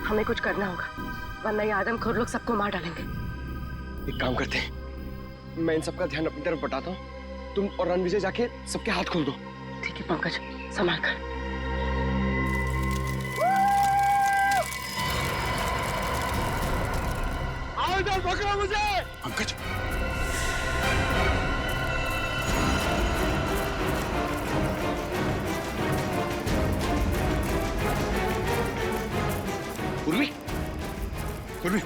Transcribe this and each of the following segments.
हमें कुछ करना होगा, वरना ये आदमखोर लोग सबको मार डालेंगे। एक काम करते हैं, मैं इन सबका ध्यान अपनी तरफ बटाता हूँ, तुम और रणविजय जाके सबके हाथ खोल दो। ठीक है पंकज, संभाल कर। आओ इधर, पकड़ो मुझे। पंकज, पूर्वी, पूर्वी,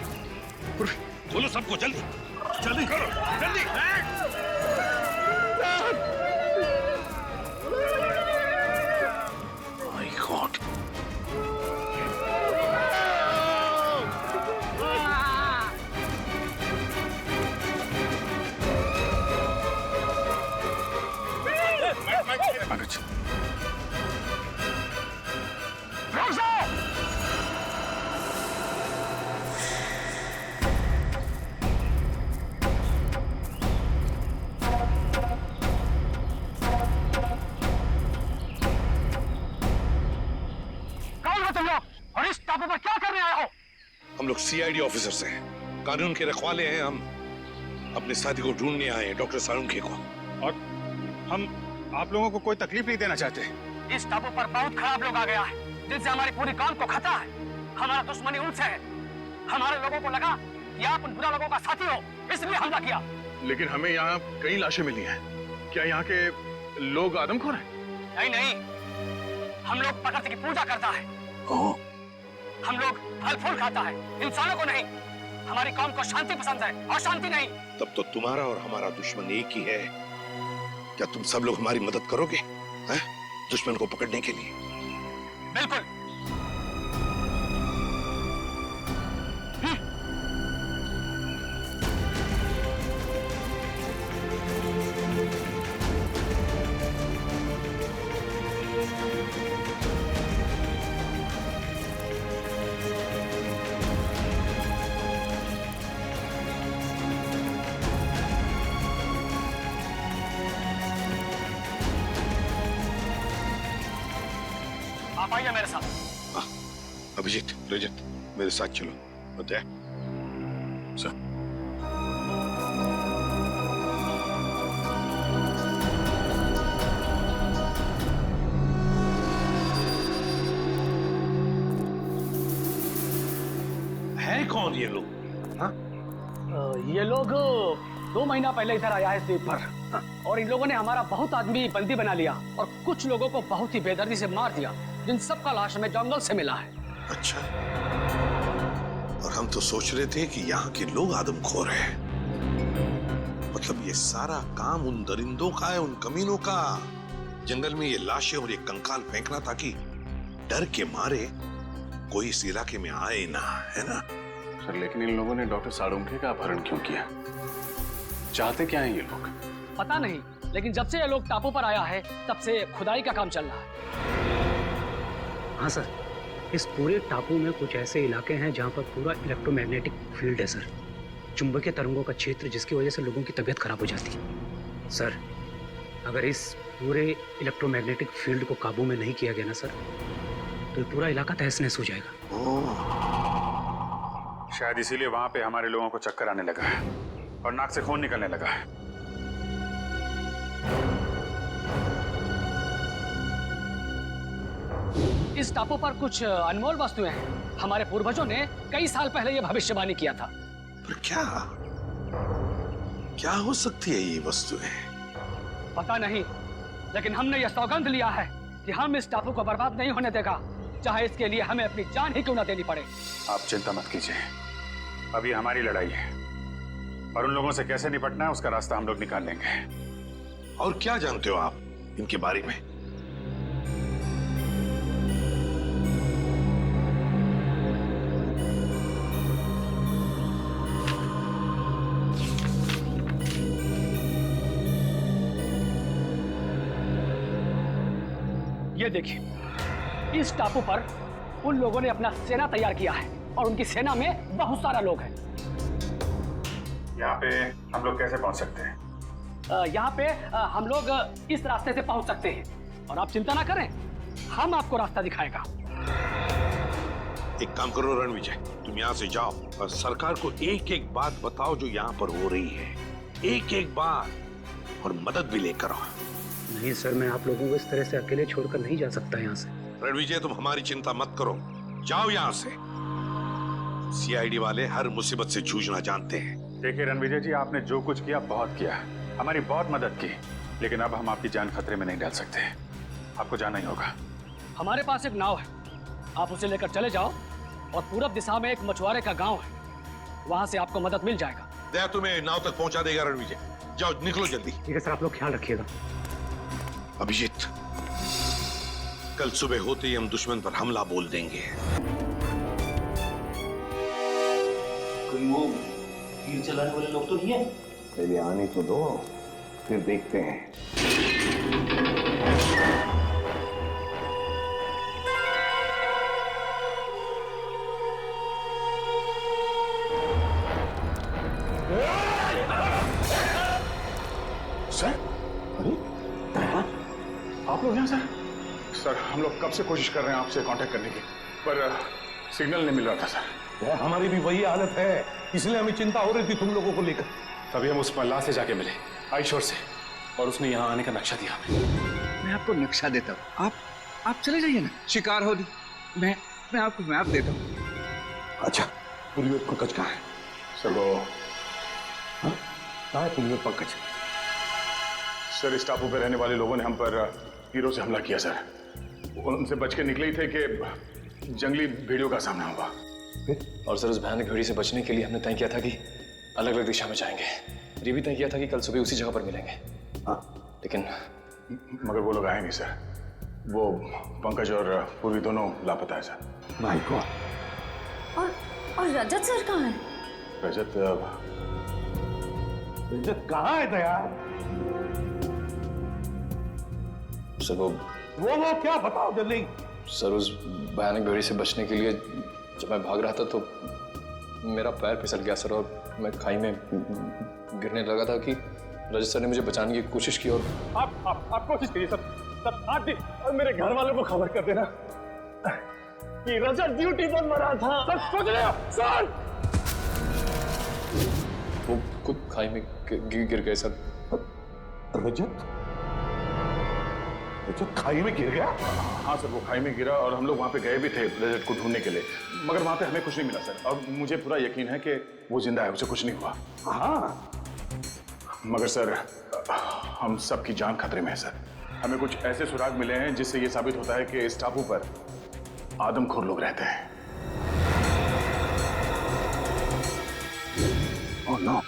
पूर्वी, खोलो सबको, जल्दी जल्दी करो, जल्दी। माय गॉड, पंकज, हम लोग सीआईडी ऑफिसर्स हैं, कानून के रखवाले हैं। हम अपने साथी को ढूंढने आए हैं, डॉक्टर साळुंखे को। और हम आप लोगों को कोई तकलीफ नहीं देना चाहते। इस टापू पर बहुत खराब लोग आ गया है, जिनसे हमारी पूरी कौम को खतरा है। हमारा दुश्मनी उनसे है। हमारे लोगों को लगा कि आप उन बुरा लोगों का साथी हो, इसलिए हमला किया। लेकिन हमें यहाँ कई लाशें मिली हैं। क्या यहाँ के लोग आदमखोर हैं? नहीं नहीं, हम लोग प्रकृति की पूजा करता है। हम लोग फल फूल खाता है, इंसानों को नहीं। हमारी कौम को शांति पसंद है और शांति नहीं। तब तो तुम्हारा और हमारा दुश्मन एक ही है। क्या तुम सब लोग हमारी मदद करोगे हैं? दुश्मन को पकड़ने के लिए? बिल्कुल। आप आइए मेरे साथ। अभिजीत, रजत, मेरे साथ चलो। बताया सर। है कौन ये लोग? ये लोग 2 महीना पहले इधर आया है द्वीप पर, और इन लोगों ने हमारा बहुत आदमी बंदी बना लिया और कुछ लोगों को बहुत ही बेदर्दी से मार दिया, जिन सब का लाश हमें जंगल से मिला है। अच्छा, और हम तो सोच रहे थे कि यहाँ के लोग आदमखोर हैं। मतलब ये सारा काम उन दरिंदों का है, उन कमीनों का। जंगल में ये लाशें और ये कंकाल फेंकना ताकि डर के मारे कोई इस इलाके में आए ना, है ना? सर, लेकिन इन लोगों ने डॉक्टर साळुंखे का अपहरण क्यों किया? चाहते क्या हैं ये लोग? पता नहीं, लेकिन जब से ये लोग टापू पर आया है तब से खुदाई का काम चल रहा है। हाँ सर, इस पूरे टापू में कुछ ऐसे इलाके हैं जहाँ पर पूरा इलेक्ट्रोमैग्नेटिक फील्ड है सर। चुंबकीय तरंगों का क्षेत्र, जिसकी वजह से लोगों की तबीयत खराब हो जाती है। सर, अगर इस पूरे इलेक्ट्रोमैग्नेटिक फील्ड को काबू में नहीं किया गया ना सर, तो पूरा इलाका तहस नहस हो जाएगा। शायद इसीलिए वहां पे हमारे लोगों को चक्कर आने लगा है और नाक से खून निकलने लगा है। इस टापू पर कुछ अनमोल वस्तुएं हैं। हमारे पूर्वजों ने कई साल पहले ये भविष्यवाणी किया था। पर क्या हो सकती है ये वस्तुएं? पता नहीं, लेकिन हमने यह सौगंध लिया है कि हम इस टापू को बर्बाद नहीं होने देगा, चाहे इसके लिए हमें अपनी जान ही क्यों ना देनी पड़े। आप चिंता मत कीजिए, अभी हमारी लड़ाई है और उन लोगों से कैसे निपटना है उसका रास्ता हम लोग निकाल लेंगे। और क्या जानते हो आप इनके बारे में? ये देखिए, इस टापू पर उन लोगों ने अपना सेना तैयार किया है और उनकी सेना में बहुत सारा लोग हैं। यहाँ पे हम लोग कैसे पहुंच सकते हैं? यहाँ पे हम लोग इस रास्ते से पहुंच सकते हैं, और आप चिंता ना करें, हम आपको रास्ता दिखाएगा। एक काम करो रणविजय, तुम यहाँ से जाओ और सरकार को एक एक बात बताओ जो यहाँ पर हो रही है, एक एक बात, और मदद भी लेकर आओ। नहीं सर, मैं आप लोगों को इस तरह से अकेले छोड़कर नहीं जा सकता यहाँ से। रणविजय, तुम हमारी चिंता मत करो, जाओ यहाँ से। सीआईडी वाले हर मुसीबत से जूझना जानते हैं। देखिए रणविजय जी, आपने जो कुछ किया बहुत किया, हमारी बहुत मदद की, लेकिन अब हम आपकी जान खतरे में नहीं डाल सकते। आपको जाना ही होगा। हमारे पास एक नाव है, आप उसे लेकर चले जाओ और पूरब दिशा में एक मछुआरे का गांव है, वहां से आपको मदद मिल जाएगा। दया तुम्हें नाव तक पहुंचा देगा रणविजय। जाओ, निकलो जल्दी। ठीक है सर, आप लोग ख्याल रखिएगा। अभिजीत, कल सुबह होते ही हम दुश्मन पर हमला बोल देंगे। कोई वो तीर चलाने वाले लोग तो नहीं है? पहले आने तो दो, फिर देखते हैं। सर, अरे आप लोग यहाँ सर? सर, हम लोग कब से कोशिश कर रहे हैं आपसे कांटेक्ट करने की, पर सिग्नल नहीं मिल रहा था सर। हमारी भी वही हालत है, इसलिए हमें चिंता हो रही थी तुम लोगों को लेकर। तभी हम उस मल्लाह से जाके मिले, आईशोर से, और उसने यहाँ आने का नक्शा दिया हमें। मैं आपको नक्शा देता हूँ, आप चले जाइए ना, शिकार हो दी। मैं आपको मैप देता हूँ। अच्छा, पुलिस पंकज कहाँ है? सर वो कहाँ है पुलिस पंकज? सर, इस टापू पे रहने वाले लोगों ने हम पर तीरों से हमला किया सर। उनसे बच के निकले ही थे कि जंगली भेड़ियों का सामना हुआ। और सर, उस भयानक भेड़ी से बचने के लिए हमने तय किया था कि अलग अलग दिशा में जाएंगे। ये भी तय किया था कि कल सुबह उसी जगह पर मिलेंगे। लेकिन मगर वो लोग आए नहीं सर। वो पंकज और पूर्वी दोनों लापता है सर। My God. और रजत सर कहाँ है? रजत कहाँ है दया? सर वो क्या, बताओ जल्दी। सर, उस भयानक भेड़ी से बचने के लिए जब मैं भाग रहा था तो मेरा पैर फिसल गया सर, और मैं खाई में गिरने लगा था कि रजत सर ने मुझे बचाने की कोशिश की। और आप कोशिश करिए सर। आप भी और मेरे घर वालों को खबर कर देना कि रजत ड्यूटी पर मरा था। सर, सोच रहे हो सर? वो खुद खाई में गिर गए सर। रजत खाई में गिर गया? हाँ सर, वो खाई में गिरा और हम लोग वहाँ पे गए भी थे रजत को ढूंढने के लिए, मगर वहाँ पे हमें कुछ नहीं मिला सर। और मुझे पूरा यकीन है कि वो जिंदा है, उसे कुछ नहीं हुआ। हाँ, मगर सर, हम सबकी जान खतरे में है सर। हमें कुछ ऐसे सुराग मिले हैं जिससे ये साबित होता है कि इस टापू पर आदमखोर लोग रहते हैं। Oh no.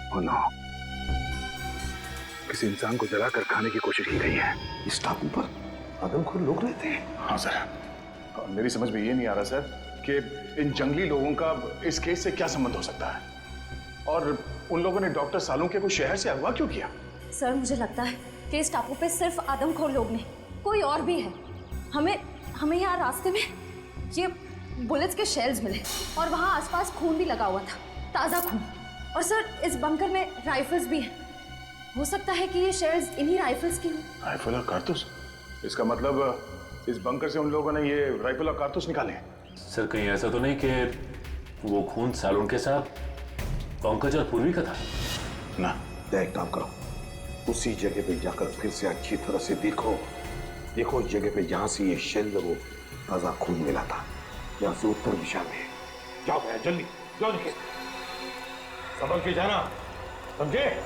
ओह नो, किसी इंसान को जलाकर खाने की कोशिश की गई है। इस टापू पर आदमखोर लोग रहते हैं? हाँ सर, मेरी समझ में ये नहीं आ रहा सर कि इन जंगली लोगों का इस केस से क्या संबंध हो सकता है, और उन लोगों ने डॉक्टर सालुंके को शहर से अगवा क्यों किया? सर, मुझे लगता है कि इस टापू पे सिर्फ आदमखोर लोग नहीं, कोई और भी है। हमें यहाँ रास्ते में ये बुलेट्स के शेल्स मिले और वहाँ आसपास खून भी लगा हुआ था, ताज़ा खून। और सर, इस बंकर में राइफल्स भी हैं। हो सकता है कि ये शेल्स इन्हीं राइफल्स की हो। राइफल और कारतूस? इसका मतलब इस बंकर से उन लोगों ने ये राइफल और कारतूस निकाले? सर, कहीं ऐसा तो नहीं कि वो खून सालून के साथ पंकज और पूर्वी का था? ना। एक काम करो, उसी जगह पे जाकर फिर से अच्छी तरह से देखो उस जगह पे जहां से ये शेल वो ताजा खून मिला था, यहाँ से उत्तर दिशा में। जाओ भैया, जल्दी जाओ, निकल संभल के जाना, समझे?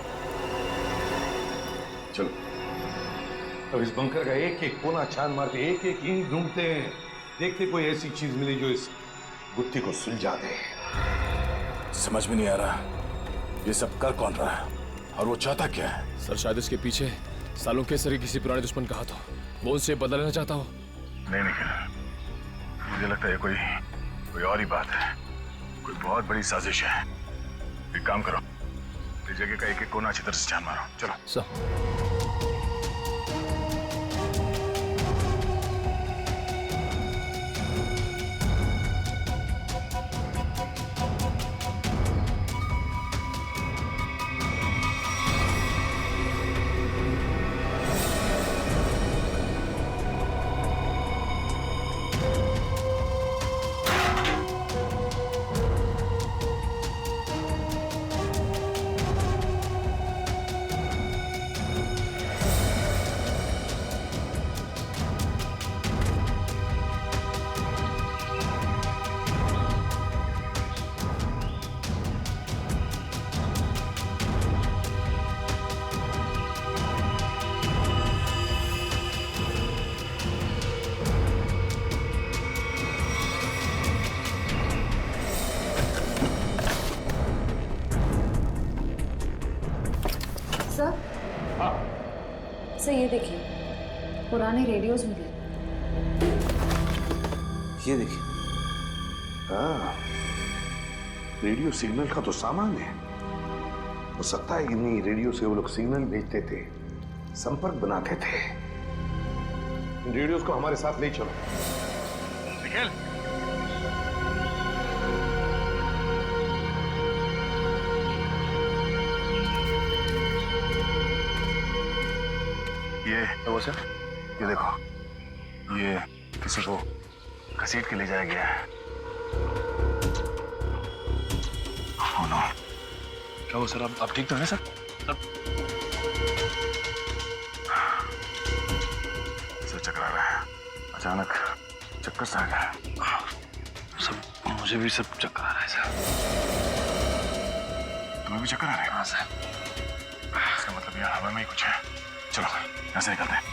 चलो। अब इस बंकर का एक एक कोना छान मार के एक एक ईंट ढूंढते हैं, देखते कोई ऐसी चीज मिले जो इस गुत्थी को सुलझा दे। समझ में नहीं आ रहा ये सब कर कौन रहा है और वो चाहता क्या है? सर, शायद इसके पीछे सालों के सर किसी पुराने दुश्मन का हाथ हो, वो उनसे बदला लेना चाहता हो। नहीं निखिल, मुझे लगता है कोई और ही बात है, कोई बहुत बड़ी साजिश है। एक काम करो, इस जगह का एक एक कोना अच्छी तरह से छान मारो। चलो सर। सर सर ये देखिए पुराने रेडियोज मिले। ये देखिए। हाँ, रेडियो सिग्नल का तो सामान है। हो सकता है इन्हीं रेडियो से वो लोग सिग्नल भेजते थे, संपर्क बनाते थे। इन रेडियोज को हमारे साथ ले चलो। निखिल, ये वो सर, ये देखो, ये किसी को घसीट के ले जाया गया है। Oh no. क्या हुआ सर? आप ठीक तो हैं सर? सर चकरा रहा है, अचानक चक्कर सा आ गया। सब मुझे भी सब चक्कर आ रहा है सर। तुम्हें भी चक्कर आ रहा है? हाँ सर। इसका मतलब यहाँ हवा में ही कुछ है। चलो यहाँ से निकलते हैं।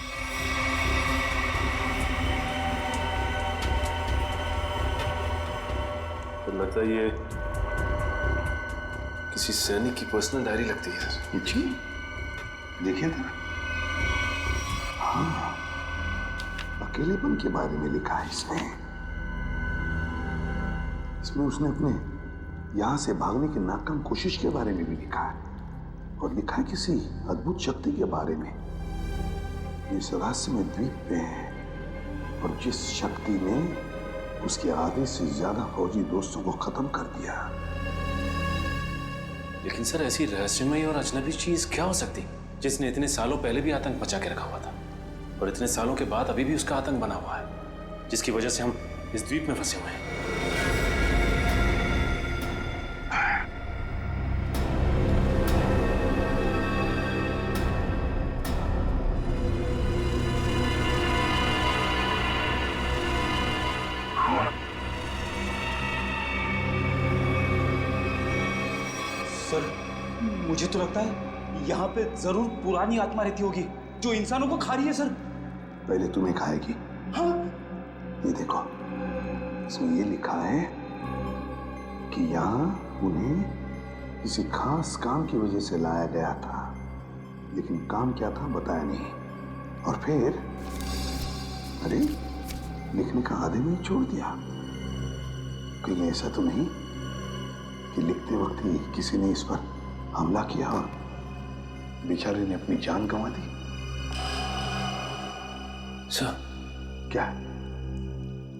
तो लगता है ये किसी सैनिक की पर्सनल डायरी लगती है सर। ये जी देखिए था। हाँ, अकेलेपन के बारे में लिखा है इसमें। इसमें उसने अपने यहां से भागने की नाकाम कोशिश के बारे में भी लिखा है, और लिखा है किसी अद्भुत शक्ति के बारे में जिस रहस्यमय द्वीप पे है, और जिस शक्ति ने उसके आधे से ज्यादा फौजी दोस्तों को खत्म कर दिया। लेकिन सर ऐसी रहस्यमयी और अजनबी चीज क्या हो सकती जिसने इतने सालों पहले भी आतंक मचा के रखा हुआ था, और इतने सालों के बाद अभी भी उसका आतंक बना हुआ है, जिसकी वजह से हम इस द्वीप में फंसे हुए हैं। सर मुझे तो लगता है यहाँ पे जरूर पुरानी आत्मा रहती होगी जो इंसानों को खा रही है सर। पहले तुम्हें खाएगी। हाँ? ये देखो, इसमें ये लिखा है कि यहाँ उन्हें किसी खास काम की वजह से लाया गया था, लेकिन काम क्या था बताया नहीं। और फिर अरे लिखने का आधे में ही छोड़ दिया। कहीं ऐसा तो नहीं कि लिखते वक्त ही किसी ने इस पर हमला किया और बेचारे ने अपनी जान गंवा दी? सर क्या?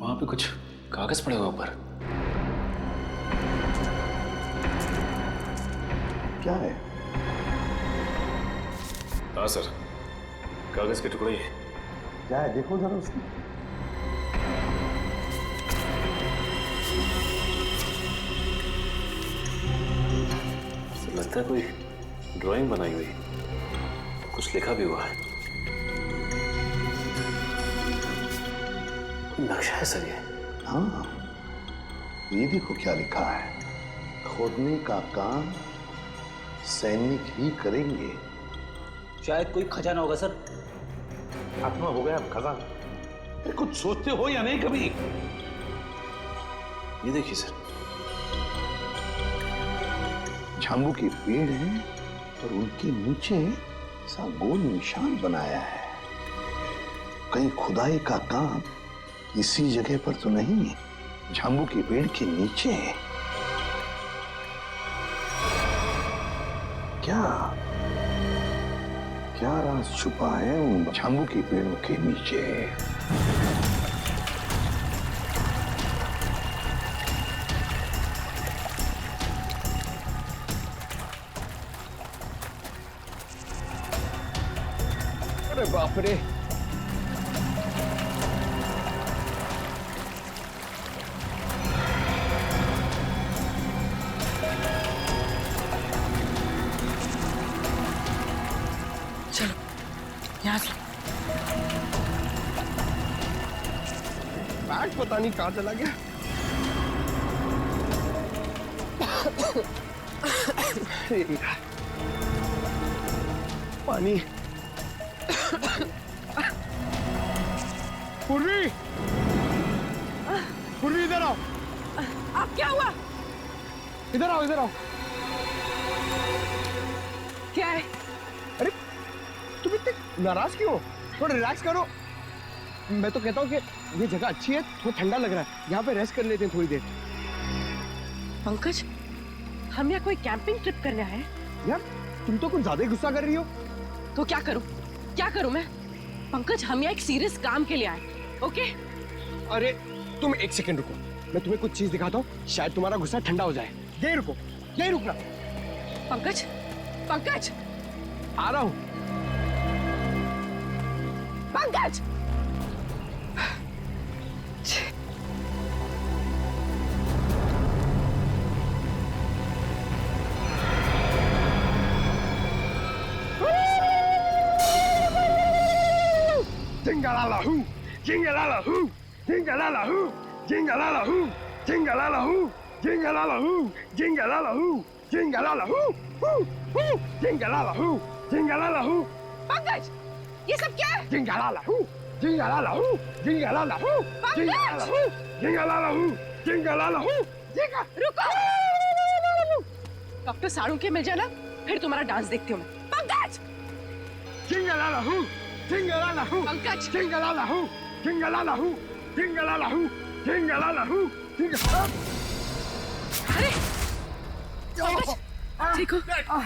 वहां पे कुछ कागज पड़े हुए ऊपर। क्या है? हाँ सर, कागज के टुकड़े ही। क्या है देखो जरा उसको। लगता है कोई ड्राइंग बनाई हुई, कुछ लिखा भी हुआ है। नक्शा है सर ये। हाँ, ये देखो क्या लिखा है। खोदने का काम सैनिक ही करेंगे। शायद कोई खजाना होगा सर। आत्मा हो गया खजाना। कुछ सोचते हो या नहीं कभी? ये देखिए सर, झांगू के पेड़ हैं और उनके नीचे सा गोल निशान बनाया है। कहीं खुदाई का काम इसी जगह पर तो नहीं, झांगू के पेड़ के नीचे। क्या क्या राज छुपा है उन झांगू के पेड़ों के नीचे? अरे बाप रे, चलो यहाँ से। बैग पता नहीं कहाँ चला गया। पानी। पूर्वी, पूर्वी इधर आओ। आप क्या हुआ? इधर आओ, इधर आओ। क्या है? अरे नाराज क्यों हो? थोड़ा रिलैक्स करो। मैं तो कहता हूँ कि ये जगह अच्छी है, थोड़ा ठंडा लग रहा है, यहाँ पे रेस्ट कर लेते हैं थोड़ी देर। पंकज, हम यहाँ कोई कैंपिंग ट्रिप करने आए हैं। यार तुम तो कुछ ज्यादा ही गुस्सा कर रही हो। तो क्या करूँ, क्या करूँ मैं? पंकज, हम यहाँ एक सीरियस काम के लिए आए, ओके? अरे तुम एक सेकंड रुको, मैं तुम्हें कुछ चीज दिखाता हूँ, शायद तुम्हारा गुस्सा ठंडा हो जाए। यही रुको, यही रुकना। पंकज, पंकज, आ रहा हूँ। Pankaj! Jingle-la-la-hoo, jingle-la-la-hoo, jingle-la-la-hoo, jingle-la-la-hoo, jingle-la-la-hoo, jingle-la-la-hoo, jingle-la-la-hoo, jingle-la-la-hoo, hoo, hoo, jingle-la-la-hoo, jingle-la-la-hoo. Pankaj, ये सब क्या है? Jingle-la-la-hoo, jingle-la-la-hoo, jingle-la-la-hoo, jingle-la-la-hoo, jingle-la-la-hoo, jingle-la-la-hoo, jingle- रुको! डॉक्टर साड़ू के मिल जाना, फिर तुम्हारा डांस देखती हूँ मैं। Pankaj! Jingle-la-la-hoo, jingle-la-la-hoo, Pankaj! jingle-la-la-hoo, jingle-la-la-hoo, jingle-la-la-hoo, jingle-la-la-hoo, jingle- अरे! पंकज, ठीक हो?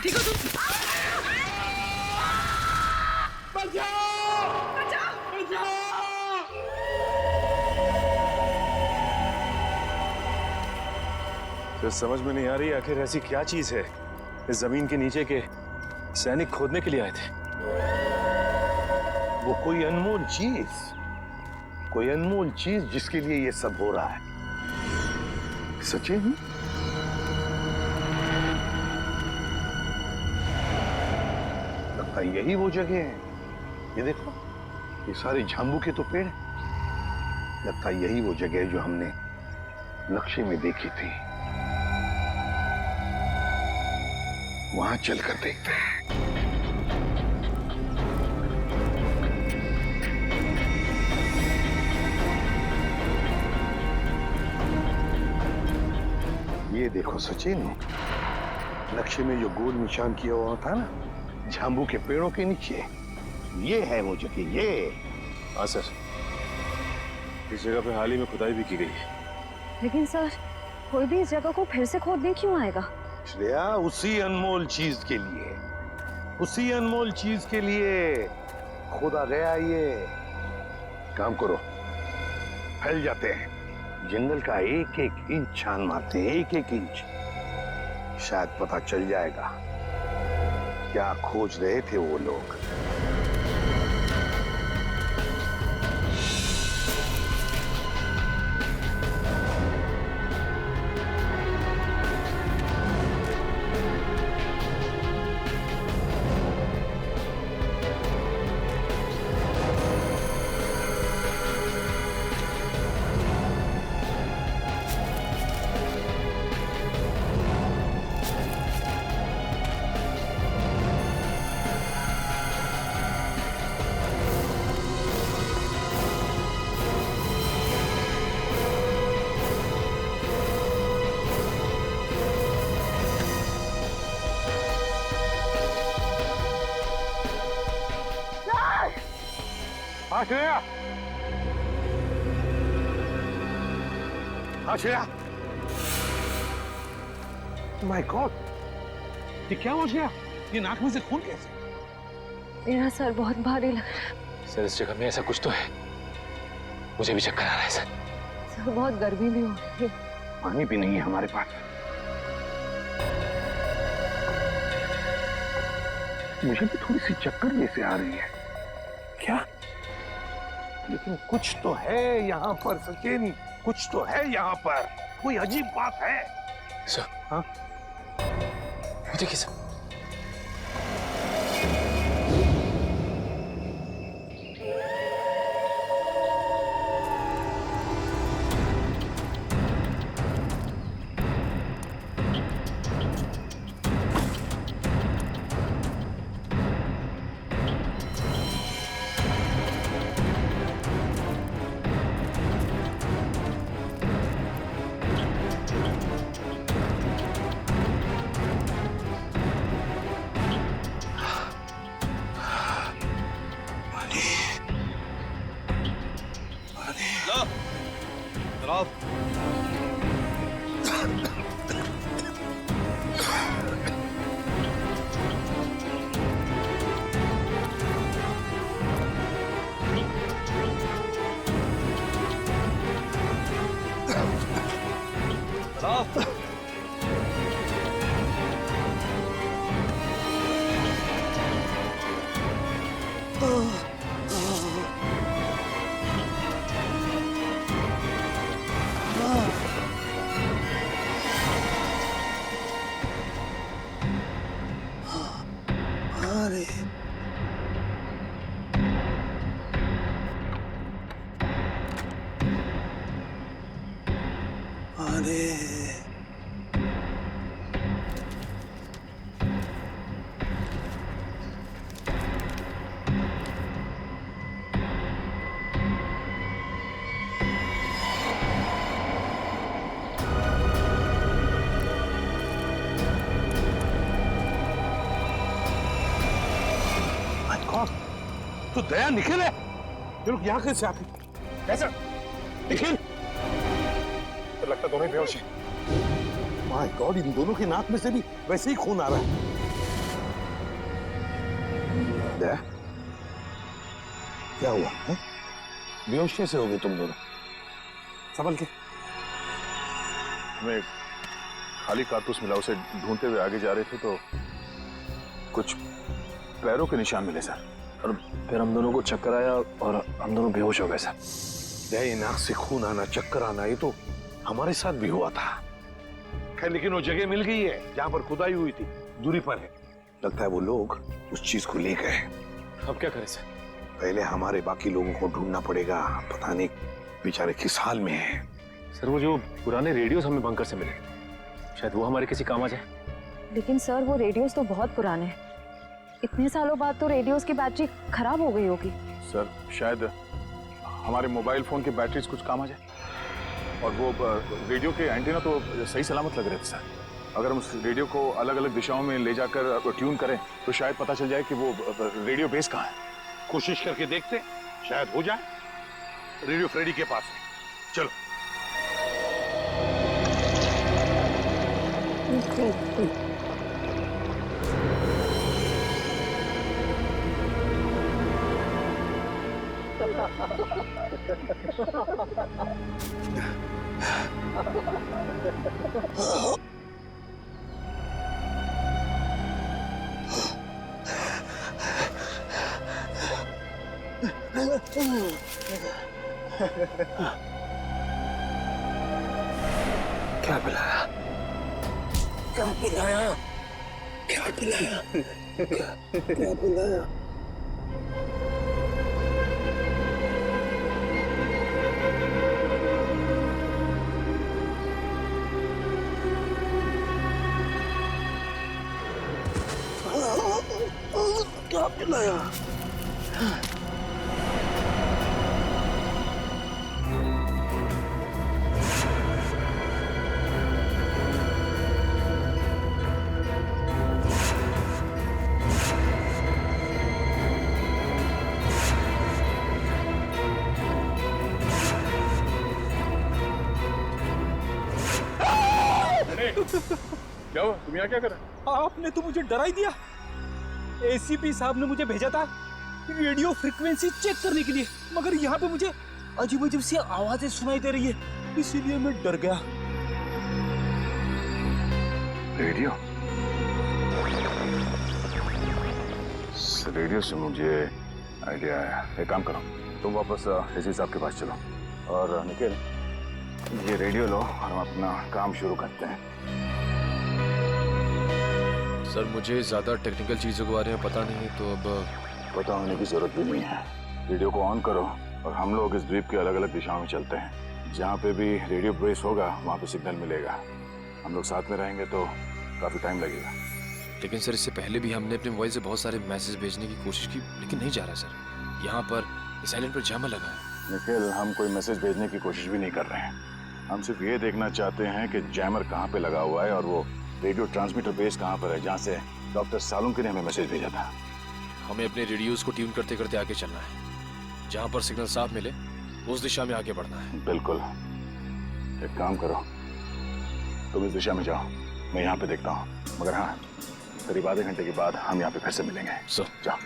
ठीक हो तुम? तो समझ में नहीं आ रही आखिर ऐसी क्या चीज है इस जमीन के नीचे के सैनिक खोदने के लिए आए थे। वो कोई अनमोल चीज जिसके लिए ये सब हो रहा है। सचिन, लगता है यही वो जगह है। ये देखो, ये सारे झांबू के तो पेड़ हैं। लगता है यही वो जगह है जो हमने नक्शे में देखी थी। वहां चलकर देखते हैं। ये देखो सचिन, नक्शे में जो गोल निशान किया हुआ था ना झांबू के पेड़ों के नीचे, ये है वो जगह। ये हाँ सर, इस जगह पे हाल ही में खुदाई भी की गई है। लेकिन सर, कोई भी इस जगह को फिर से खोदने क्यों आएगा? श्रेया, उसी अनमोल चीज के लिए खोदा गया ये। काम करो, फैल जाते हैं, जंगल का एक एक इंच छान मारते हैं, एक एक इंच। शायद पता चल जाएगा क्या खोज रहे थे वो लोग। श्रेया, माय गॉड, ये क्या हो गया? ये नाक में से खून कैसे? मेरा सर बहुत भारी लग रहा है। सर, इस जगह में ऐसा कुछ तो है, मुझे भी चक्कर आ रहा है सर। सर, बहुत गर्मी भी हो रही है। पानी भी नहीं है हमारे पास। मुझे भी थोड़ी सी चक्कर जैसे आ रही है। क्या? लेकिन कुछ तो है यहाँ पर सचिन, कुछ तो है यहाँ पर। कोई अजीब बात है। सर, हाँ? ये देखिए सर, अरे अरे तो दया निखिल है। ये लोग यहाँ कैसे आते? कैसे? निखिल? तो लगता दोनों ही बेहोश हैं। माय गॉड, इन दोनों की नाक में से भी वैसे ही खून आ रहा है। दया, क्या हुआ है? बेहोश कैसे हो गए तुम दोनों? संभल के। हमें खाली कारतूस मिला, उसे ढूंढते हुए आगे जा रहे थे तो कुछ पैरों के निशान मिले सर, और फिर हम दोनों को चक्कर आया और हम दोनों बेहोश हो गए सर। दया, नाक से खून आना, चक्कर आना, ये तो हमारे साथ भी हुआ था। खैर, लेकिन वो जगह मिल गई है जहां पर खुदाई हुई थी, दूरी पर है। लगता है वो लोग उस चीज को ले गए। अब क्या करें सर? पहले हमारे बाकी लोगों को ढूंढना पड़ेगा। पता नहीं बेचारे किस हाल में हैं। सर वो जो पुराने रेडियोस हमें बंकर से मिले, शायद वो हमारे किसी काम आ जाए। लेकिन सर वो रेडियोस तो बहुत पुराने हैं। इतने सालों बाद तो रेडियोस की बैटरी खराब हो गई होगी। सर शायद हमारे मोबाइल फोन की बैटरीज कुछ काम आ जाए। और वो रेडियो के एंटीना तो सही सलामत लग रहे थे सर। अगर हम उस रेडियो को अलग अलग दिशाओं में ले जाकर ट्यून करें तो शायद पता चल जाए कि वो रेडियो बेस कहाँ है। कोशिश करके देखते, शायद हो जाए। रेडियो फ्रेडी के पास है, चलो। क्या पिलाया? क्या पिलाया? क्या पिलाया? क्या पिलाया? क्या पिलाया? क्या हुआ? तुम यहाँ क्या कर रहे हो? आपने तो मुझे डरा ही दिया। एसीपी साहब ने मुझे भेजा था रेडियो फ्रीक्वेंसी चेक करने के लिए, मगर यहाँ पे मुझे अजीब अजीब सी आवाजें सुनाई दे रही है, इसीलिए मैं डर गया। रेडियो? रेडियो से मुझे आइडिया आया। एक काम करो, तुम वापस एसीपी साहब के पास चलो और निखिल ये रेडियो लो और हम अपना काम शुरू करते हैं। सर मुझे ज्यादा टेक्निकल चीजों के बारे में पता नहीं है, तो अब पता होने की जरूरत भी नहीं है। रेडियो को ऑन करो और हम लोग इस द्वीप के अलग अलग दिशाओं में चलते हैं। जहाँ पे भी रेडियो बेस होगा वहाँ पे सिग्नल मिलेगा। हम लोग साथ में रहेंगे तो काफी टाइम लगेगा। लेकिन सर इससे पहले भी हमने अपने मोबाइल से बहुत सारे मैसेज भेजने की कोशिश की, लेकिन नहीं जा रहा सर। यहाँ पर इस आइलैंड पर जैमर लगा है। निखिल, हम कोई मैसेज भेजने की कोशिश भी नहीं कर रहे हैं। हम सिर्फ ये देखना चाहते हैं कि जैमर कहाँ पे लगा हुआ है और वो रेडियो ट्रांसमीटर बेस कहाँ पर है जहाँ से डॉक्टर सालुंके ने हमें मैसेज भेजा था। हमें अपने रेडियोस को ट्यून करते करते आगे चलना है। जहाँ पर सिग्नल साफ मिले उस दिशा में आगे बढ़ना है। बिल्कुल। एक काम करो, तुम इस दिशा में जाओ, मैं यहाँ पे देखता हूँ। मगर हाँ, करीब आधे घंटे के बाद हम यहाँ पे फिर से मिलेंगे। सो जाओ।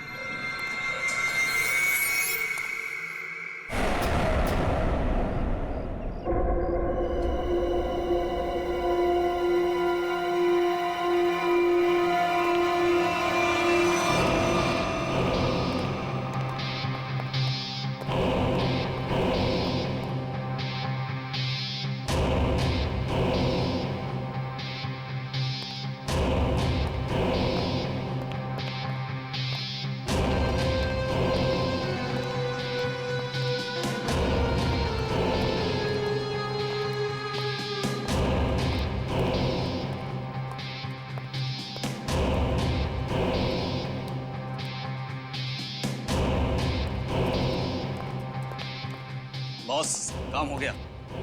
बॉस, काम हो गया।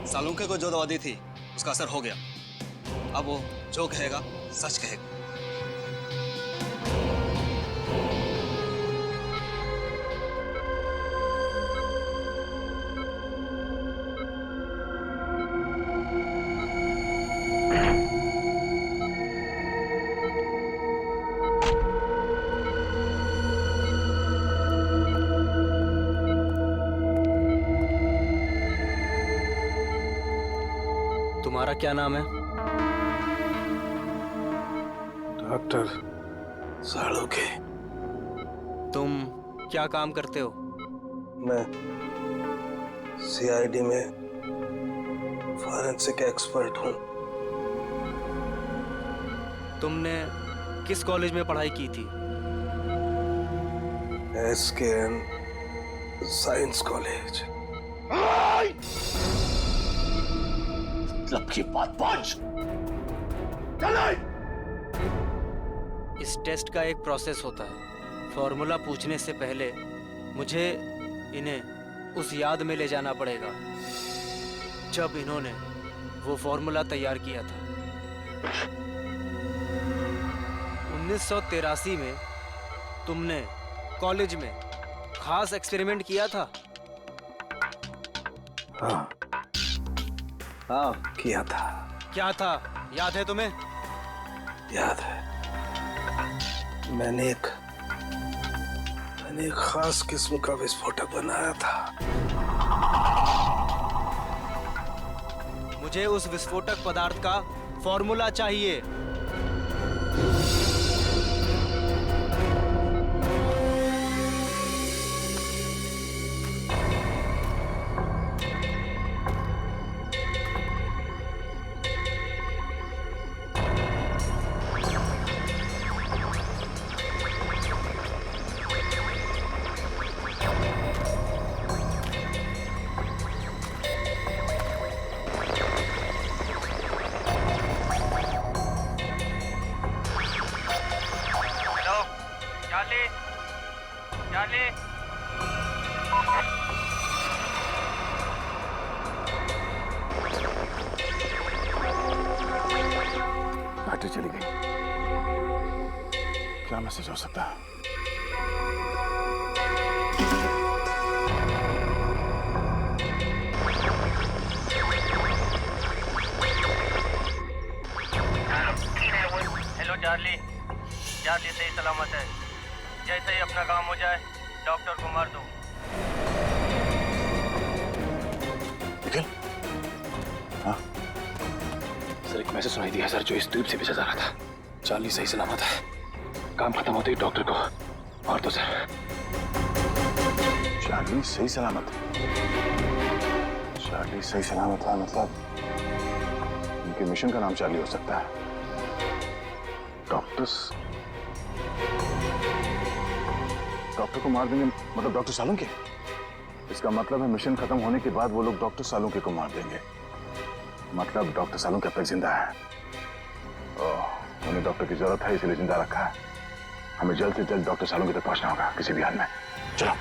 सालुंके को जो दवा दी थी उसका असर हो गया। अब वो जो कहेगा सच कहेगा। तुम्हारा क्या नाम है? डॉक्टर सालुंके। तुम क्या काम करते हो? मैं सीआईडी में फॉरेंसिक एक्सपर्ट हूँ। तुमने किस कॉलेज में पढ़ाई की थी? SKM science college. मतलब की बात बाज। इस टेस्ट का एक प्रोसेस होता है। फॉर्मूला पूछने से पहले मुझे इन्हें उस याद में ले जाना पड़ेगा जब इन्होंने वो फॉर्मूला तैयार किया था। 1983 में तुमने कॉलेज में खास एक्सपेरिमेंट किया था। हाँ किया था। क्या था, याद है तुम्हें? याद है। मैंने एक खास किस्म का विस्फोटक बनाया था। मुझे उस विस्फोटक पदार्थ का फॉर्मूला चाहिए। बैटरी चली गई। क्या मैसेज हो सकता है? Hello Charlie. चार्ली सही सलामत है। जैसे ही अपना काम हो जाए डॉक्टर को मार दो। निखिल? हाँ? सर एक मैसेज सुनाई दिया सर, जो इस द्वीप से भेजा जा रहा था। चार्ली सही सलामत है। काम खत्म होते ही डॉक्टर को मार दो सर। चार्ली सही सलामत? चार्ली सही सलामत है मतलब उनके मिशन का नाम चार्ली हो सकता है। डॉक्टर को मार देंगे मतलब डॉक्टर सालुंके? इसका मतलब है मिशन खत्म होने के बाद वो लोग डॉक्टर सालुंके को मार देंगे। मतलब डॉक्टर सालुंके अब तक जिंदा है। उन्हें डॉक्टर की जरूरत है इसलिए जिंदा रखा है। हमें जल्द से जल्द डॉक्टर सालुंके तक पहुंचना होगा किसी भी हाल में। चलो।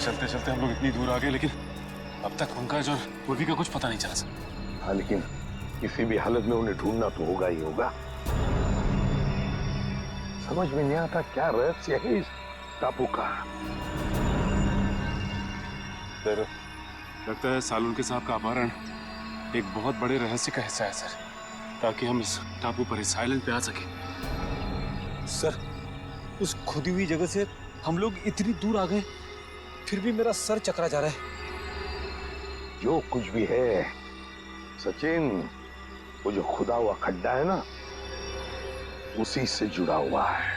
चलते चलते हम लोग इतनी दूर आ गए, लेकिन अब तक पंकज और पूर्वी का कुछ पता नहीं चला सर। हाँ लेकिन किसी भी हालत में उन्हें ढूंढना तो होगा ही होगा। समझ में नहीं आता क्या रहस्य है इस टापू का। सर लगता है सालुंके साहब का अपहरण एक बहुत बड़े रहस्य का हिस्सा है सर, ताकि हम इस टापू पर इस आइलैंड पे आ सके। सर उस खुदी हुई जगह से हम लोग इतनी दूर आ गए, फिर भी मेरा सर चकरा जा रहा है। जो कुछ भी है सचिन, वो जो खुदा हुआ खड्डा है ना, उसी से जुड़ा हुआ है,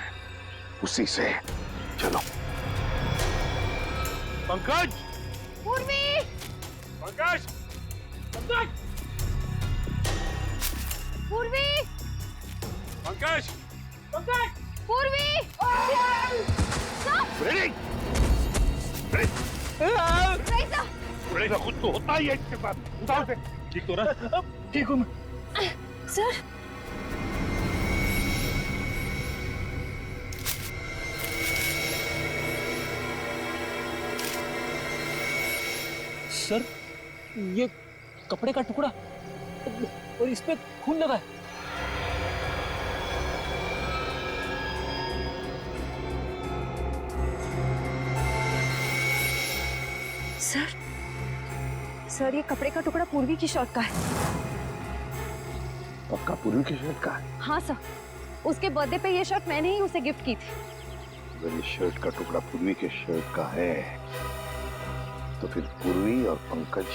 उसी से। चलो। पंकज! पूर्वी! पंकज! पंकज! पूर्वी! पंकज! पंकज! पूर्वी! ब्रेक खुद तो होता ही है इसके पास। उठाओ से। ठीक तो रहा? ठीक हूँ मैं। सर सर ये कपड़े का टुकड़ा और इस पे खून लगा है। सर ये कपड़े का टुकड़ा पूर्वी की शर्ट का है। पक्का पूर्वी की शर्ट का है? हाँ सर, उसके बर्थडे पे ये शर्ट मैंने ही उसे गिफ्ट की थी। अगर ये शर्ट का टुकड़ा पूर्वी के शर्ट का है तो फिर पूर्वी और पंकज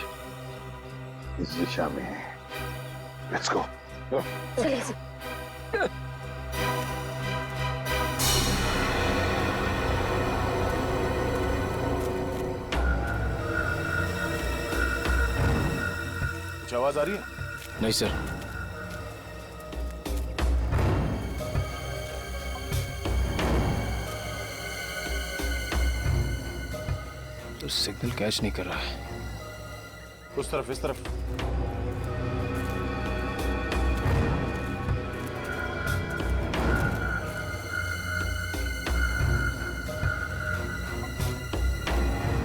इस दिशा में है। Let's go. चलिए कुछ आवाज आ रही है? नहीं सर। तो सिग्नल कैच नहीं कर रहा है। उस तरफ, इस तरफ।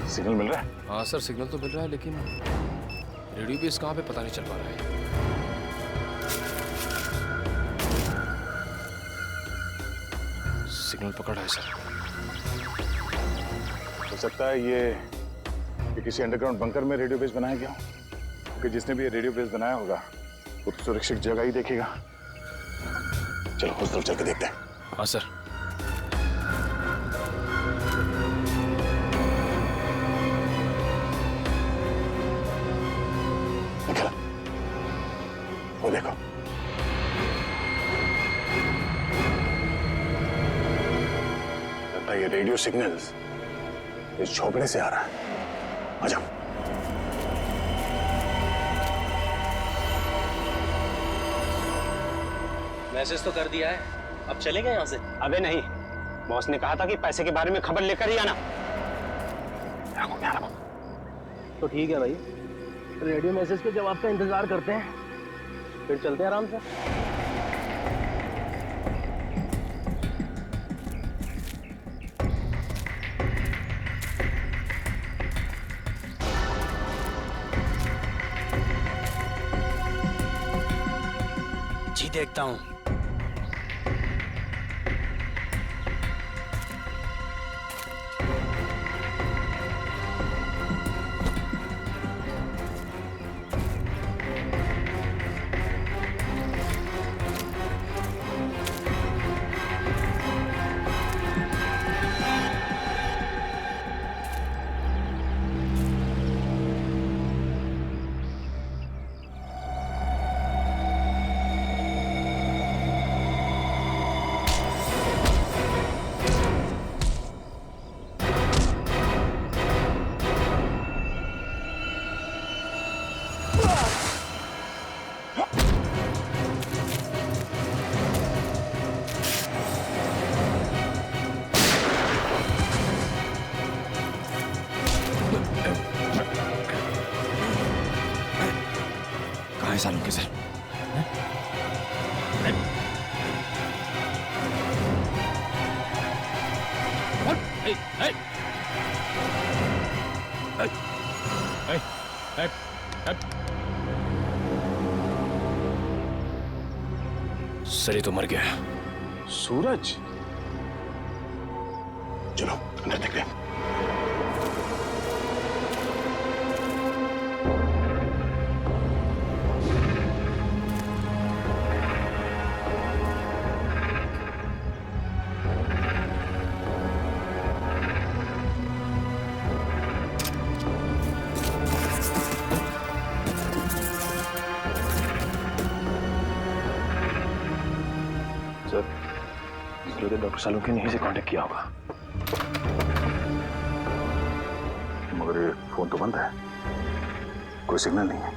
सिग्नल मिल रहा है? हाँ सर सिग्नल तो मिल रहा है, लेकिन रेडियो बेस कहाँ पे पता नहीं चल पा रहा है। सिग्नल पकड़ा है सर। हो सकता है ये किसी अंडरग्राउंड बंकर में रेडियो बेस बनाया गया हो, क्योंकि जिसने भी ये रेडियो बेस बनाया होगा वो तो सुरक्षित जगह ही देखेगा। चलो उस तरफ चल के देखते हैं। हाँ सर। निकला, वो देखो। लगता है ये रेडियो सिग्नल्स इस झोपड़े से आ रहा है। आ जाओ। मैसेज तो कर दिया है, अब चलेंगे यहाँ से? अबे नहीं, बॉस ने कहा था कि पैसे के बारे में खबर लेकर ही आना। तो ठीक है भाई, रेडियो मैसेज के जवाब का इंतजार करते हैं, फिर चलते हैं आराम से। जी देखता हूँ। सालों के सर। सर ये तो मर गया। सूरज, चलो अंदर देखते हैं। डॉक्टर सालुंके ने यहीं से कांटेक्ट किया होगा। मगर ये फोन तो बंद है, कोई सिग्नल नहीं है।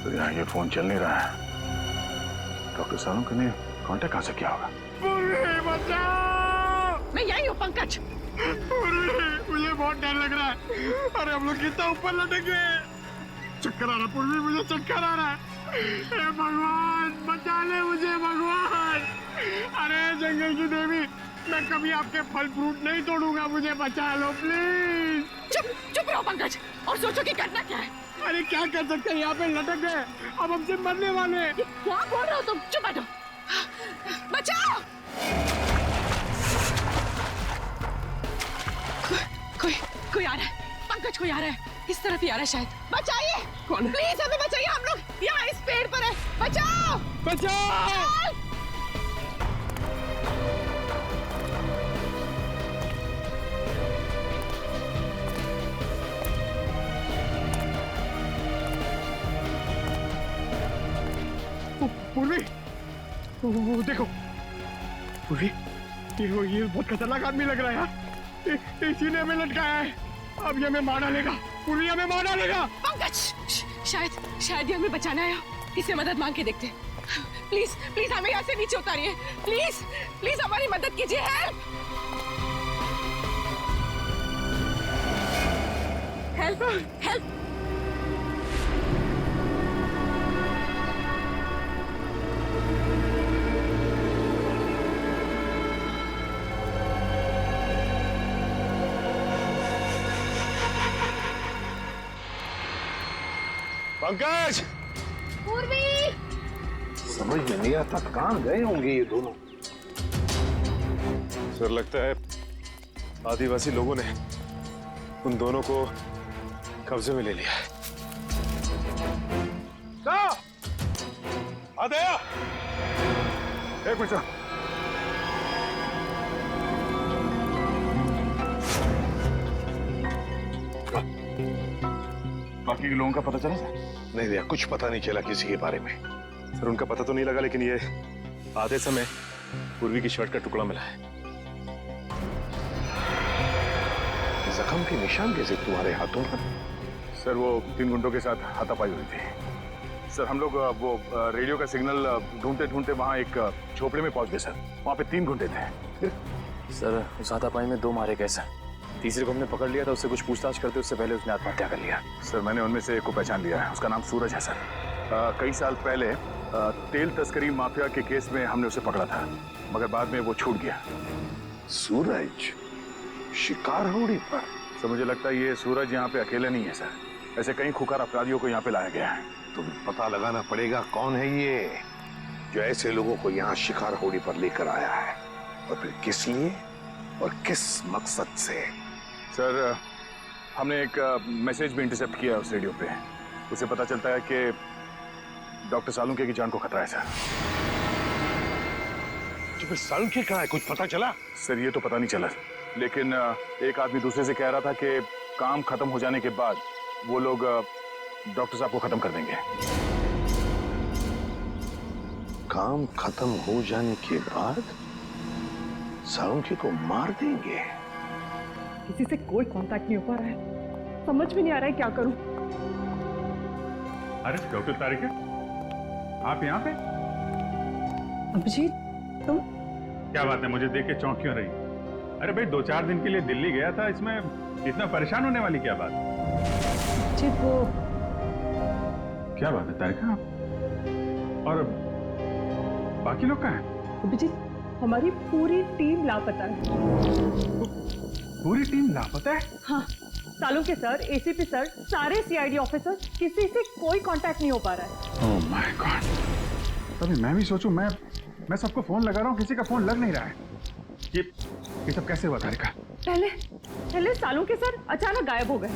तो यहाँ ये फोन चल नहीं रहा है। डॉक्टर सालुंके ने कांटेक्ट कहाँ से किया होगा? मैं यही हूँ पंकज। मुझे बहुत डर लग रहा है। अरे हम लोग कितना ऊपर लटक गए। चक्कर आ रहा पूर्वी, मुझे चक्कर आ रहा है। हे भगवान बचा ले मुझे भगवान। अरे जंगल की देवी, मैं कभी आपके फल फ्रूट नहीं तोड़ूंगा, मुझे बचा लो प्लीज। चुप चुप रहो पंकज और सोचो कि करना क्या है। अरे क्या कर सकते हैं, यहाँ पे लटक गए, अब हमसे मरने वाले हैं। क्या बोल रहे हो तुम? चुप बैठो। बचाओ। कोई आ रहा है पंकज, कोई आ रहा है, इस तरफ ही आ रहा है शायद। बचाइए, कौन? प्लीज हमें बचाइए, हम लोग यहाँ इस पेड़ पर है। बचाओ बचाओ। पूर्वी, वो देखो पूर्वी, ये बहुत खतरनाक आदमी लग रहा है यार। इसी ने हमें लटकाया है, अब ये हमें मार डालेगा। पूर्वी हमें मार डालेगा। पंकज शायद ये हमें बचाना आया, इससे मदद मांग के देखते। प्लीज प्लीज हमें यहाँ से नीचे उतारिए, प्लीज प्लीज हमारी मदद कीजिए। Help help help. पंकज, पूर्वी, समझ में नहीं आता कहाँ गए होंगे ये दोनों। सर लगता है आदिवासी लोगों ने उन दोनों को कब्जे में ले लिया है। आदया, एक मिनट। बाकी के लोगों का पता चला सर? नहीं भैया, कुछ पता नहीं चला किसी के बारे में। सर उनका पता तो नहीं लगा, लेकिन ये आधे समय पूर्वी की शर्ट का टुकड़ा मिला है। जख्म के निशान कैसे तुम्हारे हाथों पर? सर वो 3 गुंडों के साथ हाथापाई हुई थी। सर हम लोग वो रेडियो का सिग्नल ढूंढते ढूंढते वहाँ एक झोपड़े में पहुंच गए सर। वहाँ पे 3 गुंडे थे। सर उस हाथापाई में 2 मारे गए सर। तीसरे को हमने पकड़ लिया था, उससे कुछ पूछताछ करते उससे पहले उसने आत्महत्या कर लिया। सर मैंने उनमें से एक को पहचान लिया है, उसका नाम सूरज है सर। कई साल पहले तेल तस्करी माफिया के केस में हमने उसे पकड़ा था, मगर बाद में वो छूट गया। सूरज शिकार होड़ी पर? सर मुझे लगता है ये सूरज यहाँ पे अकेले नहीं है सर, ऐसे कई खुकार अपराधियों को यहाँ पे लाया गया है। तो पता लगाना पड़ेगा कौन है ये जो ऐसे लोगों को यहाँ शिकार होड़ी पर लेकर आया है, और फिर किस लिए और किस मकसद से। सर हमने एक मैसेज भी इंटरसेप्ट किया उस रेडियो पे, उसे पता चलता है कि डॉक्टर सालुंके की जान को खतरा है सर। तो फिर सालुंके कहाँ है, कुछ पता चला? सर ये तो पता नहीं चला, लेकिन एक आदमी दूसरे से कह रहा था कि काम खत्म हो जाने के बाद वो लोग डॉक्टर साहब को खत्म कर देंगे। काम खत्म हो जाने के बाद सालुंके को मार देंगे? किसी से कोई कांटेक्ट नहीं हो पा रहा है, समझ में नहीं आ रहा है क्या करूं। अरे डॉक्टर तारिका, आप यहाँ पे? अभिजीत तुम? क्या बात है, मुझे देख के चौंक क्यों रही? अरे भाई 2-4 दिन के लिए दिल्ली गया था, इसमें इतना परेशान होने वाली क्या बात? जी वो क्या बात है तारिका, और बाकी लोग कहाँ हैं? अभिजीत हमारी पूरी टीम लापता है। पूरी टीम लापता है? हाँ, सालुंके सर, एसीपी सर, सारे सीआईडी ऑफिसर, किसी से कोई कांटेक्ट नहीं हो पा रहा है। ओह माय गॉड, तभी मैं भी सोचूं, मैं सबको फोन लगा रहा हूँ, किसी का फोन लग नहीं रहा है। ये सब कैसे हुआ तारिका? पहले सालुंके सर अचानक गायब हो गए,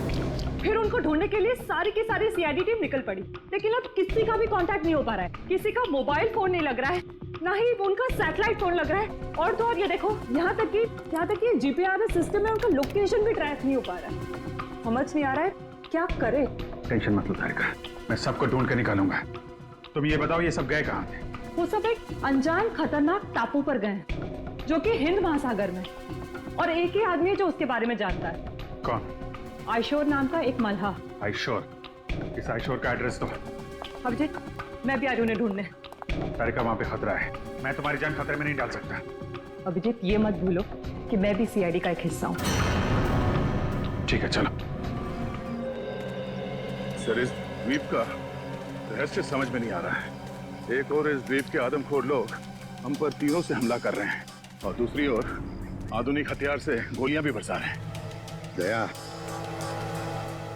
फिर उनको ढूंढने के लिए सारी की सारी सीआईडी टीम निकल पड़ी, लेकिन अब किसी का भी कांटेक्ट नहीं हो पा रहा है। किसी का मोबाइल फोन नहीं लग रहा है, ना ही उनका सैटेलाइट फोन लग रहा है, और तो और ये देखो यहाँ तक कि जीपीआरएस सिस्टम में उनका लोकेशन भी ट्रैक नहीं हो पा रहा है। समझ नहीं आ रहा है क्या करे। टेंशन मत लो तारिका, मैं सबको ढूंढ कर निकालूंगा। तुम ये बताओ ये सब गए कहाँ थे? वो सब एक अनजान खतरनाक टापू पर गए हैं, जो कि हिंद महासागर में, और एक ही आदमी है जो उसके बारे में जानता है। कौन? आयशोर नाम का एक मल्हा। आयशोर? इस आयशोर का एड्रेस दो। अभिजीत मैं भी आ रही हूँ उन्हें ढूंढने। तारिका वहाँ पे खतरा है, मैं तुम्हारी जान खतरे में नहीं डाल सकता। अभिजीत ये मत भूलो कि मैं भी सीआईडी का एक हिस्सा हूँ। ठीक है चलो। सर इस द्वीप का रहस्य समझ में नहीं आ रहा है। एक और इस द्वीप के आदमखोर लोग हम पर तीरों से हमला कर रहे हैं और दूसरी ओर आधुनिक हथियार से गोलियां भी बरसा रहे हैं। दया,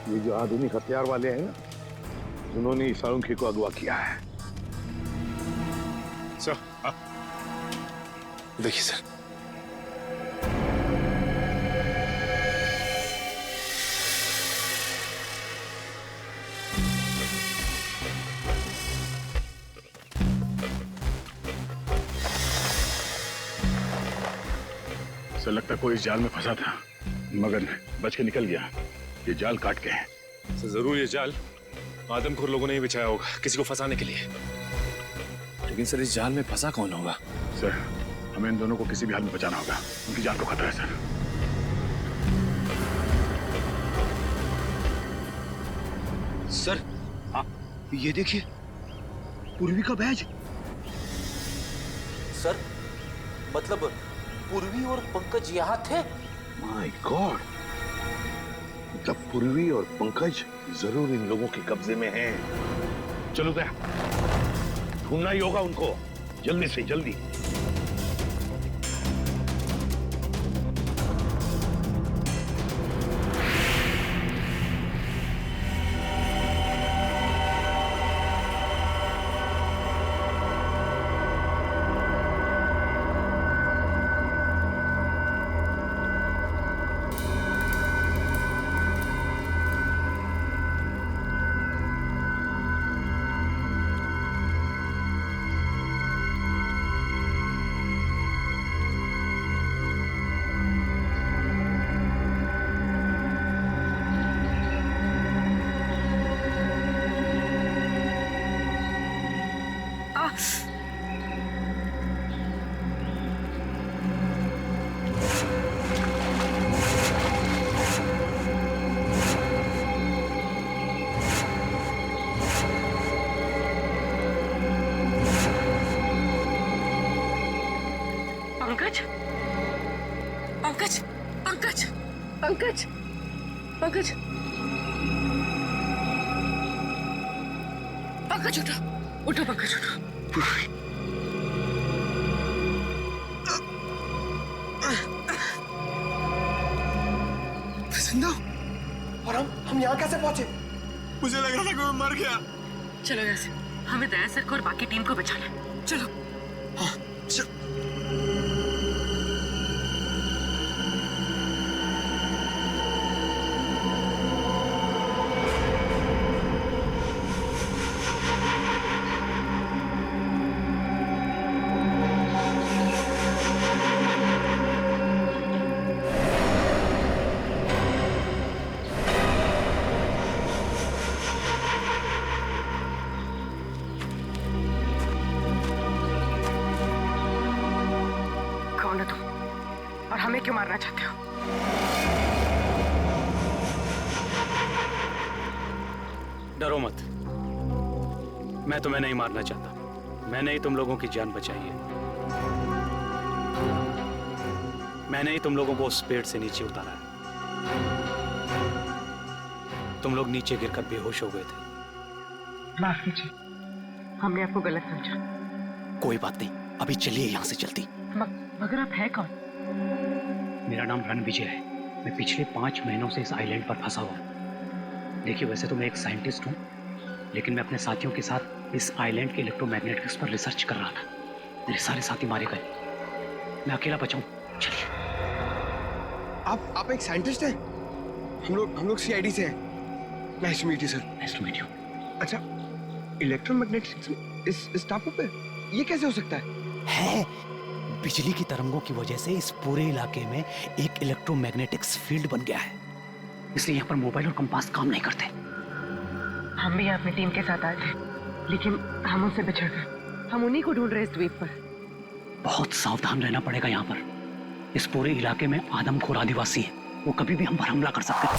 ये जो आधुनिक हथियार वाले हैं ना, उन्होंने इस सालुंखे को अगवा किया है। सर, देखिए सर, सर लगता कोई इस जाल में फंसा था मगर बच के निकल गया। ये जाल काट के है। सर जरूर ये जाल आदमखोर लोगों ने ही बिछाया होगा किसी को फंसाने के लिए। लेकिन सर इस जाल में फंसा कौन होगा? सर हमें इन दोनों को किसी भी हाल में बचाना होगा, उनकी जान को खतरा है सर। सर ये देखिए, पूर्वी का बैज। सर मतलब पूर्वी और पंकज यहाँ थे? माय गॉड, मतलब पूर्वी और पंकज जरूर इन लोगों के कब्जे में हैं। चलो दया, ढूंढना ही होगा उनको, जल्दी से जल्दी। पंकज, पंकज, पंकज, पंकज, पंकज, पंकज उठो, उठो पंकज उठो। जिंदा? और हम यहाँ कैसे पहुंचे? मुझे लग रहा था कोई मर गया। चलो यहाँ से, हमें दया सर को और बाकी टीम को बचाना है। चलो। हाँ, और हमें क्यों मारना चाहते हो? डरो मत, मैं तुम्हें नहीं मारना चाहता। मैंने ही तुम लोगों की जान बचाई है। मैंने ही तुम लोगों को उस पेड़ से नीचे उतारा है। तुम लोग नीचे गिरकर बेहोश हो गए थे। माफ कीजिए, हमने आपको गलत समझा। कोई बात नहीं, अभी चलिए यहाँ से जल्दी। मगर आप है कौन? मेरा नाम रणविजय है। मैं पिछले 5 महीनों से इस आइलैंड पर फंसा हुआ हूँ। देखिए, वैसे तो मैं एक साइंटिस्ट हूँ, लेकिन मैं अपने साथियों के साथ इस आइलैंड के इलेक्ट्रोमैग्नेटिक्स पर रिसर्च कर रहा था। मेरे सारे साथी मारे गए, मैं अकेला बचा हूँ। चलिए। आप एक साइंटिस्ट हैं? हम लोग सीआईडी से हैं। Nice to meet you sir. Nice to meet you. अच्छा, इलेक्ट्रोमैग्नेटिक्स इस टापू पे ये कैसे हो सकता है? बिजली की तरंगों की वजह से इस पूरे इलाके में एक इलेक्ट्रोमैग्नेटिक्स फील्ड बन गया है, इसलिए यहाँ पर मोबाइल और कंपास काम नहीं करते। हम भी अपनी टीम के साथ आए थे, लेकिन हम उनसे बिछड़ गए। हम उन्हीं को ढूंढ रहे इस द्वीप पर। बहुत सावधान रहना पड़ेगा यहाँ पर। इस पूरे इलाके में आदमखोर आदिवासी हैं, वो कभी भी हम पर हमला कर सकते हैं।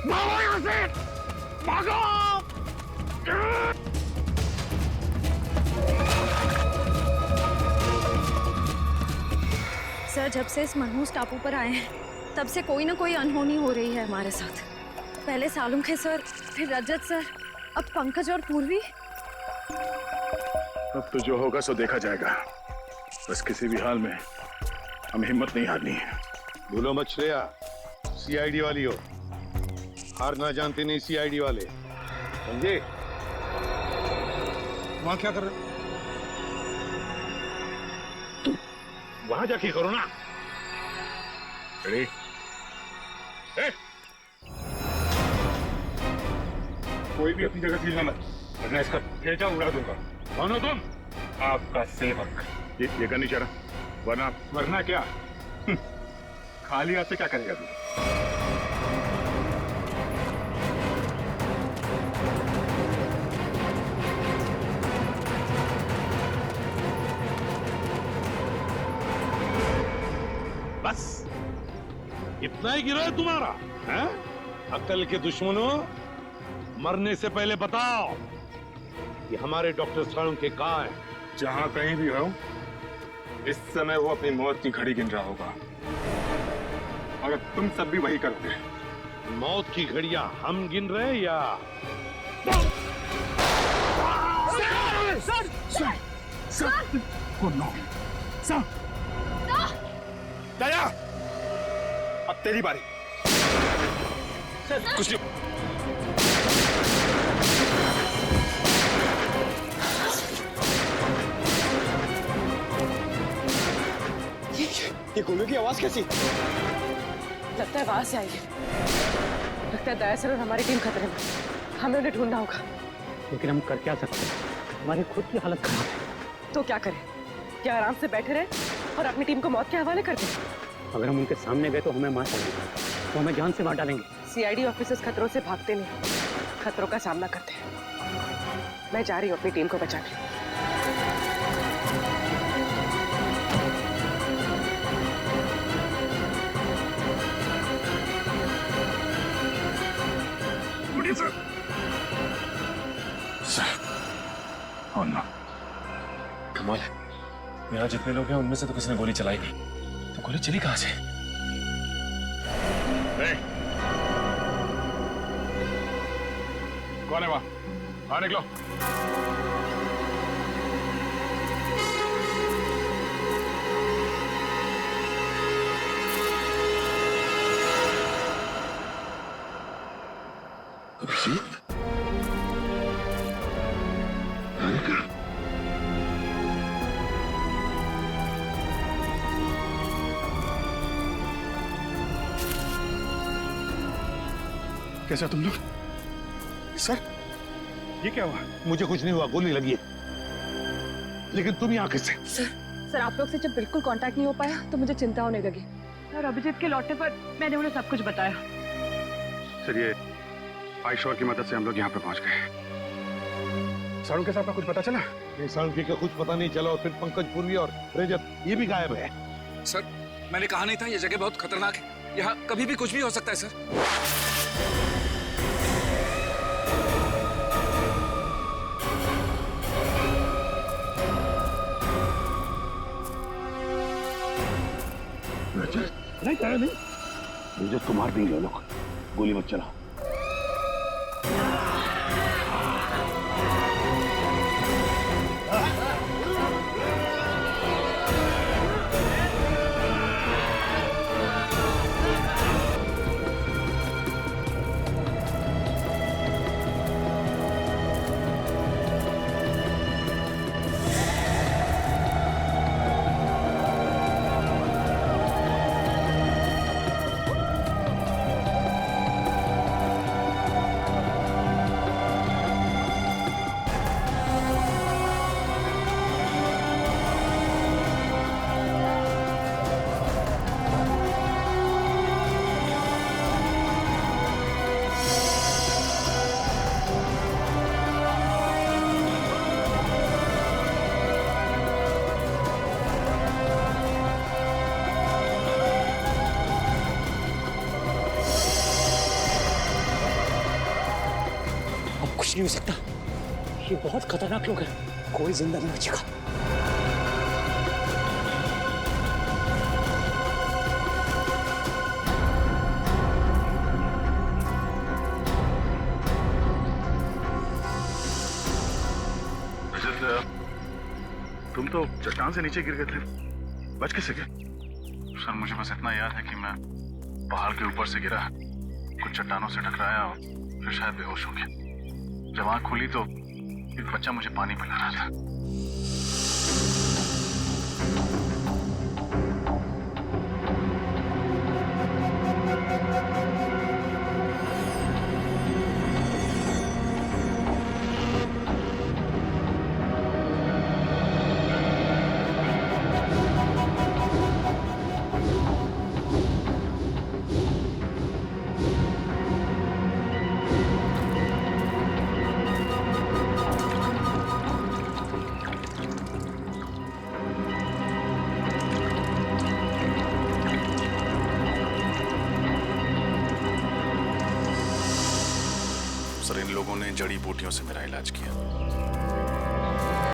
भागो यहाँ से! भागो! सर, जब से इस मनहूस टापू पर आए हैं, तब से कोई ना कोई अनहोनी हो रही है हमारे साथ। पहले सालुंखे सर, फिर रजत सर, अब पंकज और पूर्वी। अब तो जो होगा सो देखा जाएगा। बस किसी भी हाल में हमें हिम्मत नहीं हारनी है। भूलो मत श्रेया, सीआईडी वाली हो, हारना जानते नहीं सीआईडी वाले, समझे? वहां क्या कर रहे हो? तुम वहां जाके करो ना। रेडी? कोई भी अपनी जगह से हिलना मत, वरना इसका भेजा उड़ा दूंगा। कौन हो तुम? आपका सेवक। ये करनी चाह रहा, वरना क्या? खाली हाथ से क्या करेगा तू? बस इतना ही गिरा है तुम्हारा, हैं? अकल के दुश्मनों, मरने से पहले बताओ कि हमारे डॉक्टर सालुंखे कहाँ है? जहां कहीं भी हो, इस समय वो अपनी मौत की घड़ी गिन रहा होगा। अगर तुम सब भी वही करोगे। मौत की घड़ियां हम गिन रहे या? दया, अब तेरी बारी। कुछ नहीं। ये गोलियों की आवाज कैसी? लगता है वहां से आई है। लगता है दया सर और हमारी टीम खतरे में। हमें उन्हें ढूंढना होगा। लेकिन हम कर क्या सकते हैं? हमारी खुद की हालत खराब है। तो क्या करें? क्या आराम से बैठे रहे और अपनी टीम को मौत के हवाले कर दें? अगर हम उनके सामने गए तो हमें मार डालेंगे, तो हमें जान से मार डालेंगे। सीआईडी ऑफिसर्स खतरों से भागते नहीं, खतरों का सामना करते हैं। मैं जा रही हूँ अपनी टीम को बचाने। कमाल है, यहाँ जितने लोग हैं उनमें से तो किसी ने गोली चलाई नहीं, तो गोली चली कहाँ से? कौन है वहां? बाहर निकलो। अभिषेक, कैसे तुम लोग? सर, ये क्या हुआ? मुझे कुछ नहीं हुआ, गोली लगी है। लेकिन तुम यहाँ किससे? सर आप लोग से जब बिल्कुल कांटेक्ट नहीं हो पाया तो मुझे चिंता होने लगी। और अभिजीत के लौटने पर मैंने उन्हें सब कुछ बताया। सर, ये आईशोर की मदद से हम लोग यहाँ पे पहुंच गए। सालुंखे साहब का कुछ पता चला? ये सालुंखे का कुछ पता नहीं चला, और फिर पंकज, पूर्वी और रजत ये भी गायब है। सर, मैंने कहा नहीं था ये जगह बहुत खतरनाक है। यहाँ कभी भी कुछ भी हो सकता है सर। नहीं कहा नहीं, रजत को मार देंगे लोग। गोली मत चला। कुछ नहीं हो सकता, ये बहुत खतरनाक लोग हैं, कोई जिंदा नहीं बचेगा। तुम तो चट्टान से नीचे गिर गए थे, बच कैसे गए? सर मुझे बस इतना याद है कि मैं पहाड़ के ऊपर से गिरा, कुछ चट्टानों से टकराया और फिर शायद बेहोश हो गया। जब आंख खुली तो एक बच्चा मुझे पानी पिला रहा था। सर इन लोगों ने जड़ी बूटियों से मेरा इलाज किया।